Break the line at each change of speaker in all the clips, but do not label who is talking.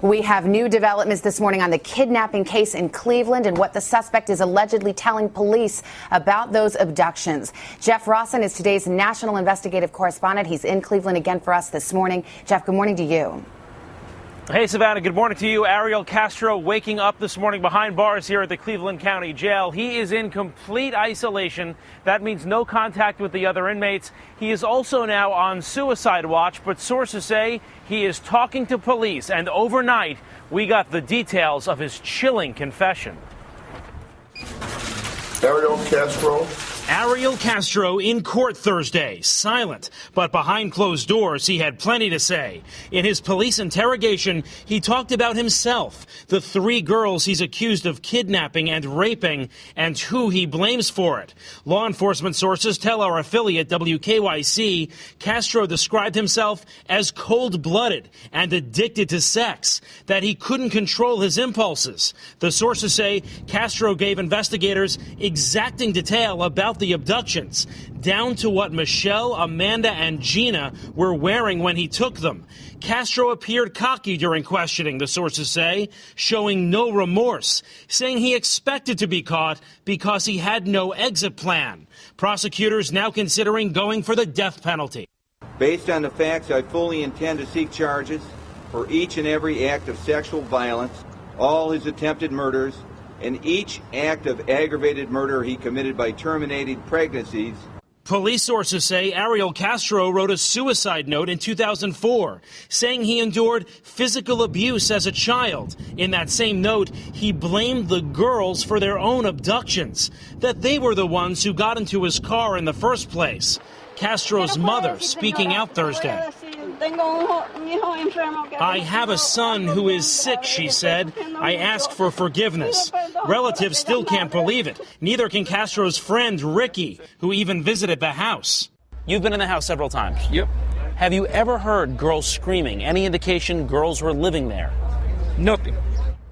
We have new developments this morning on the kidnapping case in Cleveland and what the suspect is allegedly telling police about those abductions. Jeff Rawson is today's national investigative correspondent. He's in Cleveland again for us this morning. Jeff, good morning to you.
Hey, Savannah, good morning to you. Ariel Castro waking up this morning behind bars here at the Cleveland County Jail. He is in complete isolation. That means no contact with the other inmates. He is also now on suicide watch, but sources say he is talking to police. And overnight, we got the details of his chilling confession. Ariel Castro in court Thursday, silent, but behind closed doors, he had plenty to say. In his police interrogation, he talked about himself, the 3 girls he's accused of kidnapping and raping, and who he blames for it. Law enforcement sources tell our affiliate WKYC Castro described himself as cold-blooded and addicted to sex, that he couldn't control his impulses. The sources say Castro gave investigators exacting detail about the abductions, down to what Michelle, Amanda, and Gina were wearing when he took them. Castro appeared cocky during questioning, the sources say, showing no remorse, saying he expected to be caught because he had no exit plan. Prosecutors now considering going for the death penalty.
Based on the facts, I fully intend to seek charges for each and every act of sexual violence, all his attempted murders, and each act of aggravated murder he committed by terminating pregnancies.
Police sources say Ariel Castro wrote a suicide note in 2004, saying he endured physical abuse as a child. In that same note, he blamed the girls for their own abductions, that they were the ones who got into his car in the first place. Castro's mother speaking out Thursday. I have a son who is sick, she said. I ask for forgiveness. Relatives still can't believe it. Neither can Castro's friend, Ricky, who even visited the house.
You've been in the house several times.
Yep.
Have you ever heard girls screaming? Any indication girls were living there?
Nothing.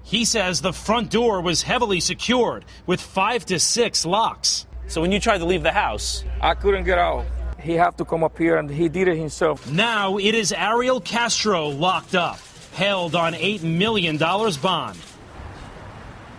He says the front door was heavily secured with 5 to 6 locks.
So when you tried to leave the house,
I couldn't get out. He had to come up here, and he did it himself.
Now it is Ariel Castro locked up, held on $8 million bond.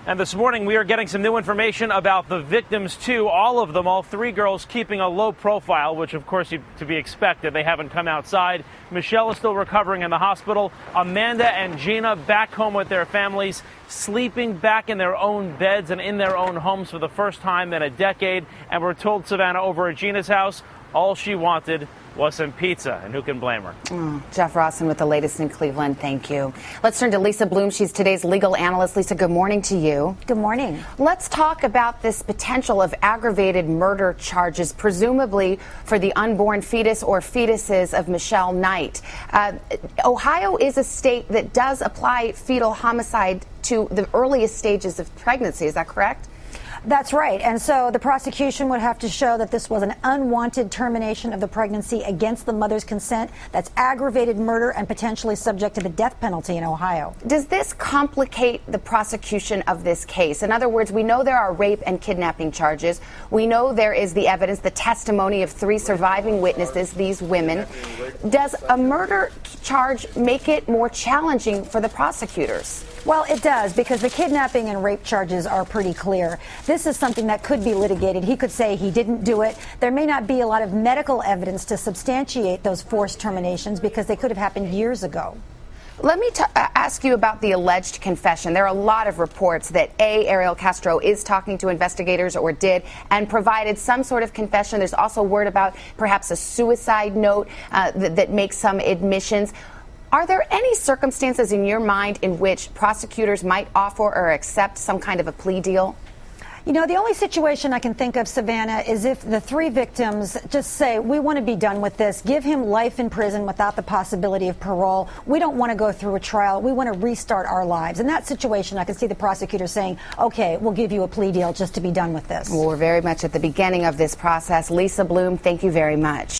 And this morning we are getting some new information about the victims too. All of them, all 3 girls, keeping a low profile, which of course to be expected. They haven't come outside. Michelle is still recovering in the hospital. Amanda and Gina back home with their families, sleeping back in their own beds and in their own homes for the first time in a decade. And we're told, Savannah, over at Gina's house, all she wanted was some pizza, and who can blame her?
Jeff Rawson with the latest in Cleveland. Thank you. Let's turn to Lisa Bloom. She's today's legal analyst. Lisa, good morning to you.
Good morning.
Let's talk about this potential of aggravated murder charges, presumably for the unborn fetus or fetuses of Michelle Knight. Ohio is a state that does apply fetal homicide to the earliest stages of pregnancy. Is that correct?
That's right. And so the prosecution would have to show that this was an unwanted termination of the pregnancy against the mother's consent. That's aggravated murder and potentially subject to the death penalty in Ohio.
Does this complicate the prosecution of this case? In other words, we know there are rape and kidnapping charges. We know there is the evidence, the testimony of 3 surviving witnesses, these women. Does a murder charge make it more challenging for the prosecutors?
Well, it does, because the kidnapping and rape charges are pretty clear. This is something that could be litigated. He could say he didn't do it. There may not be a lot of medical evidence to substantiate those forced terminations because they could have happened years ago.
Let me ask you about the alleged confession. There are a lot of reports that Ariel Castro is talking to investigators or did and provided some sort of confession. There's also word about perhaps a suicide note that makes some admissions. Are there any circumstances in your mind in which prosecutors might offer or accept some kind of a plea deal?
You know, the only situation I can think of, Savannah, is if the 3 victims just say, we want to be done with this, give him life in prison without the possibility of parole. We don't want to go through a trial. We want to restart our lives. In that situation, I can see the prosecutor saying, okay, we'll give you a plea deal just to be done with this.
Well, we're very much at the beginning of this process. Lisa Bloom, thank you very much.